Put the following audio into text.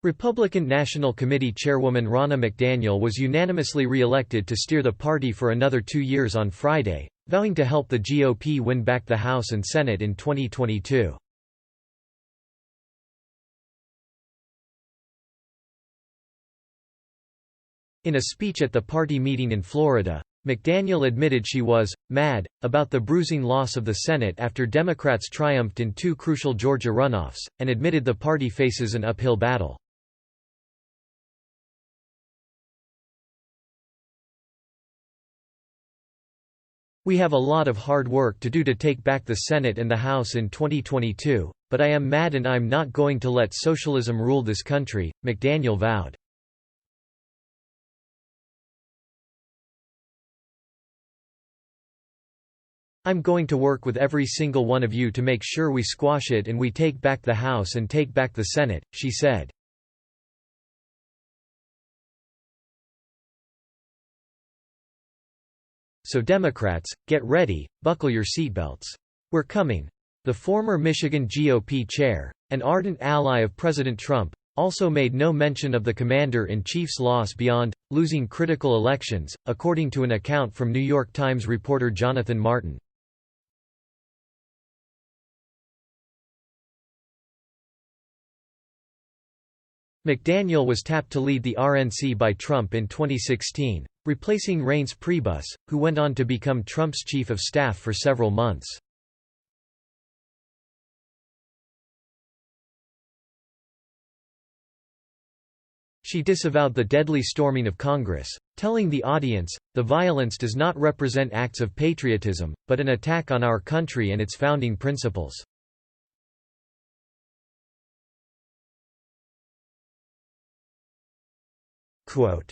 Republican National Committee Chairwoman Ronna McDaniel was unanimously re-elected to steer the party for another 2 years on Friday, vowing to help the GOP win back the House and Senate in 2022. In a speech at the party meeting in Florida, McDaniel admitted she was mad about the bruising loss of the Senate after Democrats triumphed in 2 crucial Georgia runoffs, and admitted the party faces an uphill battle. "We have a lot of hard work to do to take back the Senate and the House in 2022, but I am mad and I'm not going to let socialism rule this country," McDaniel vowed. "I'm going to work with every single one of you to make sure we squash it and we take back the House and take back the Senate," she said. "So Democrats, get ready, buckle your seatbelts. We're coming." The former Michigan GOP chair, an ardent ally of President Trump, also made no mention of the commander-in-chief's loss beyond losing critical elections, according to an account from New York Times reporter Jonathan Martin. McDaniel was tapped to lead the RNC by Trump in 2016, replacing Reince Priebus, who went on to become Trump's chief of staff for several months. She disavowed the deadly storming of Congress, telling the audience, "The violence does not represent acts of patriotism, but an attack on our country and its founding principles." Quote,